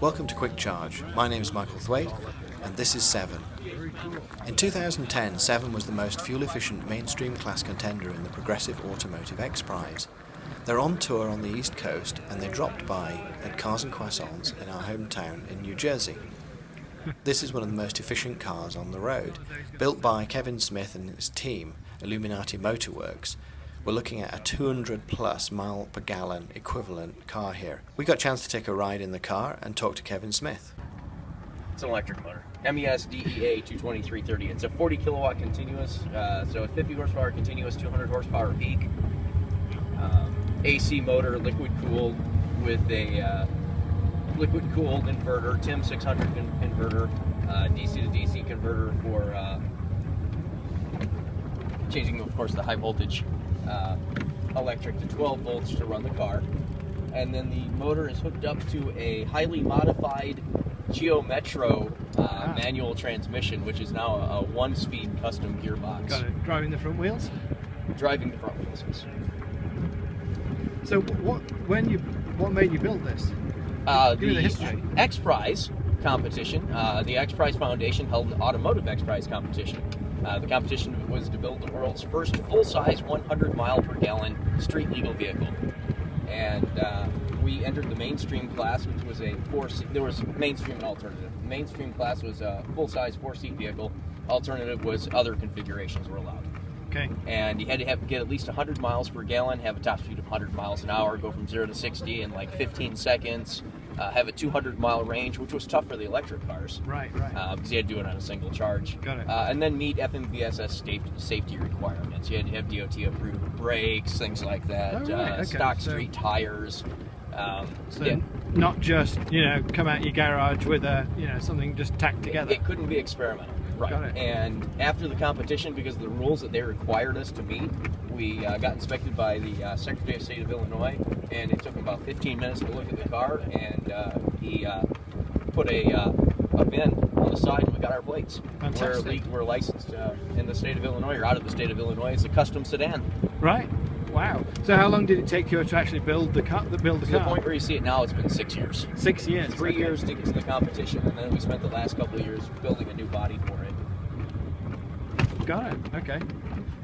Welcome to QuickCharge. My name is Michael Thwaite, and this is 7. In 2010, 7 was the most fuel-efficient mainstream class contender in the Progressive Automotive X-Prize. They're on tour on the East Coast, and they dropped by at Cars and Croissants in our hometown in New Jersey. This is one of the most efficient cars on the road. Built by Kevin Smith and his team, Illuminati Motorworks, we're looking at a 200 plus mile per gallon equivalent car here. We got a chance to take a ride in the car and talk to Kevin Smith. It's an electric motor. MES DEA 22330. It's a 40 kilowatt continuous, so a 50 horsepower continuous, 200 horsepower peak. AC motor, liquid cooled with a liquid cooled inverter, TIM 600 inverter, DC to DC converter for changing, of course, the high voltage electric to 12 volts to run the car. And then the motor is hooked up to a highly modified Geo Metro manual transmission, which is now a one-speed custom gearbox. Got it. Driving the front wheels? Driving the front wheels. So what made you build this? Give me the history. X-Prize competition. The X-Prize Foundation held an Automotive X-Prize competition. The competition was to build the world's first full-size 100 mile per gallon street legal vehicle. And we entered the mainstream class, which was there was mainstream and alternative. The mainstream class was a full-size 4-seat vehicle. Alternative was other configurations were allowed. Okay. And you had to get at least 100 miles per gallon, have a top speed of 100 miles an hour, go from 0 to 60 in like 15 seconds, have a 200-mile range, which was tough for the electric cars. Right. Because you had to do it on a single charge. Got it. And then meet FMVSS safety requirements. You had to have DOT-approved brakes, things like that, Oh, right. Okay. stock street tires. So not just, come out your garage with something just tacked together. It couldn't be experimental. Right. Got it. And after the competition, because of the rules that they required us to meet, we got inspected by the Secretary of State of Illinois, and it took him about 15 minutes to look at the car, and he put a VIN on the side, and we got our plates. Fantastic. We're licensed in the state of Illinois, or out of the state of Illinois. It's a custom sedan. Right. Wow. So how long did it take you to actually build the car? To the point where you see it now, it's been 6 years. 6 years. 3 okay. years to get to the competition, and then we spent the last couple of years building a new body for it. Got it. Okay.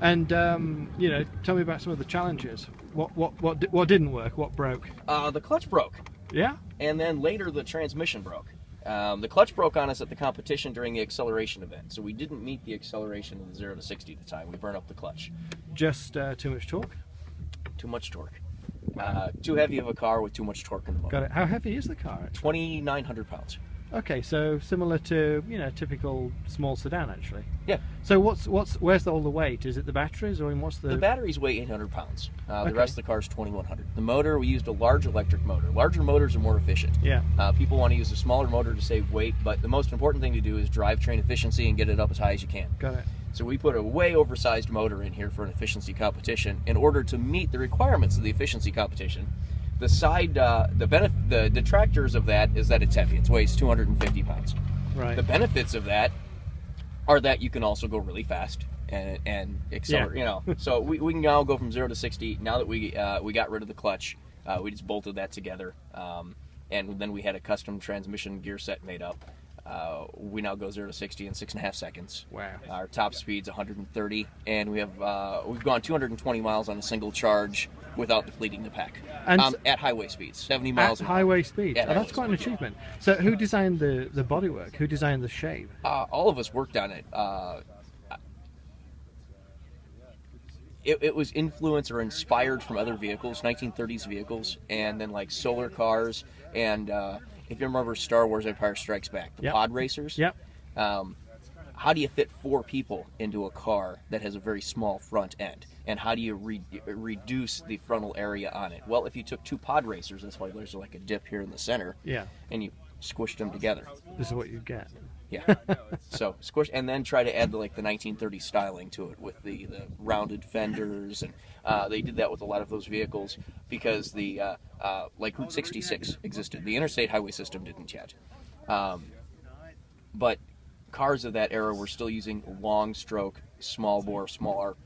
And tell me about some of the challenges. What didn't work? What broke? The clutch broke. Yeah. And then later the transmission broke. The clutch broke on us at the competition during the acceleration event, so we didn't meet the acceleration of the 0 to 60 at the time. We burned up the clutch. Just too much torque? Too much torque. Too heavy of a car with too much torque in the motor. Got it. How heavy is the car? 2,900 pounds. Okay, so similar to typical small sedan actually. Yeah. So where's all the weight? Is it the batteries, or what's the? The batteries weigh 800 pounds. Okay. The rest of the car is 2,100. The motor, we used a large electric motor. Larger motors are more efficient. Yeah. People want to use a smaller motor to save weight, but the most important thing to do is drivetrain efficiency and get it up as high as you can. Got it. So we put a way oversized motor in here for an efficiency competition in order to meet the requirements of the efficiency competition. The side, the detractors of that is that it's heavy. It weighs 250 pounds. Right. The benefits of that are that you can also go really fast and accelerate. Yeah. So we can now go from 0 to 60. Now that we got rid of the clutch, we just bolted that together, and then we had a custom transmission gear set made up. We now go 0 to 60 in 6.5 seconds. Wow. Our top speed's 130, and we've gone 220 miles on a single charge without depleting the pack. And at highway speeds, 70 miles at an hour. highway speeds. At That's highway quite an achievement. So who designed the bodywork? Who designed the shape? All of us worked on it. It was influenced or inspired from other vehicles, 1930s vehicles, and then like solar cars, and if you remember Star Wars Empire Strikes Back, the pod racers. Yep. How do you fit 4 people into a car that has a very small front end? And how do you reduce the frontal area on it? Well, if you took 2 pod racers, that's why there's like a dip here in the center, Yeah. and you squished them together. This is what you get. Yeah. So squish, and then try to add the 1930s styling to it with the rounded fenders, and they did that with a lot of those vehicles because the like Route 66 existed. The interstate highway system didn't yet, but cars of that era were still using long stroke, small bore, small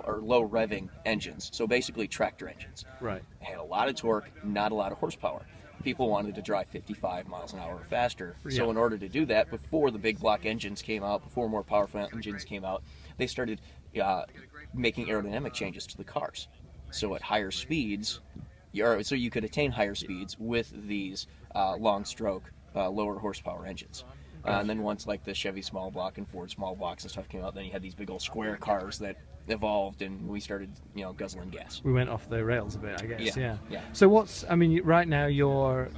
or low revving engines. So basically tractor engines. Right. They had a lot of torque, not a lot of horsepower. people wanted to drive 55 miles an hour or faster. Yeah. So in order to do that, before the big block engines came out, before more powerful engines came out, they started making aerodynamic changes to the cars. So at higher speeds, so you could attain higher speeds with these long stroke, lower horsepower engines. And then once like the Chevy small block and Ford small blocks and stuff came out, then you had these big old square cars that evolved, and we started, guzzling gas. We went off the rails a bit, I guess. Yeah. So right now you're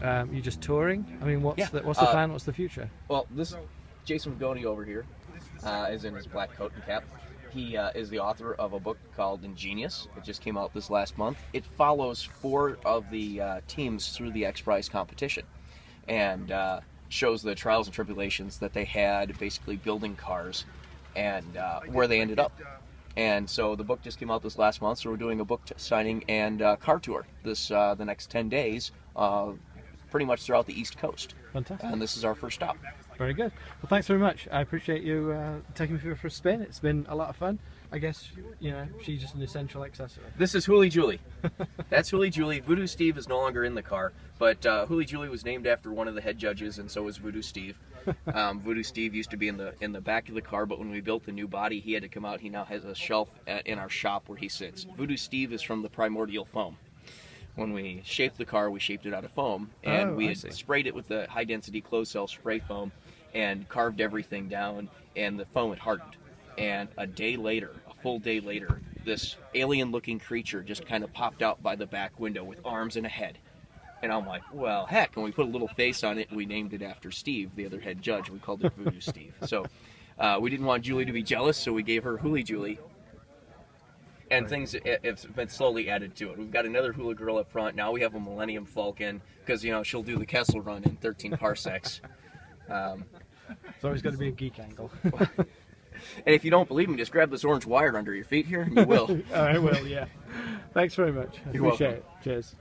just touring. I mean, what's the plan? What's the future? Well, this Jason Vigoni over here is in his black coat and cap. He is the author of a book called Ingenious. It just came out this last month. It follows 4 of the teams through the X-Prize competition, and shows the trials and tribulations that they had basically building cars and where they ended up. And so the book just came out this last month, so we're doing a book signing and car tour the next 10 days, pretty much throughout the East Coast. Fantastic. And this is our first stop. Very good. Well, thanks very much. I appreciate you taking me for a spin. It's been a lot of fun. I guess, she's just an essential accessory. This is Hooly Julie. That's Hooly Julie. Voodoo Steve is no longer in the car, but Hooly Julie was named after one of the head judges, and so was Voodoo Steve. Voodoo Steve used to be in the back of the car, but when we built the new body, he had to come out. He now has a shelf in our shop where he sits. Voodoo Steve is from the primordial foam. When we shaped the car, we shaped it out of foam, and we had sprayed it with the high-density closed-cell spray foam and carved everything down, and the foam had hardened. And a full day later, this alien-looking creature just kind of popped out by the back window with arms and a head. And I'm like, well, heck, and we put a little face on it, and we named it after Steve, the other head judge. We called it Voodoo Steve. So we didn't want Julie to be jealous, so we gave her Hooly Julie. And things have been slowly added to it. We've got another hula girl up front. Now we have a Millennium Falcon, because, she'll do the Kessel Run in 13 parsecs. It's always got to be a geek angle. And if you don't believe me, just grab this orange wire under your feet here, and you will. I will, yeah. Thanks very much. I You're appreciate welcome. it. Cheers.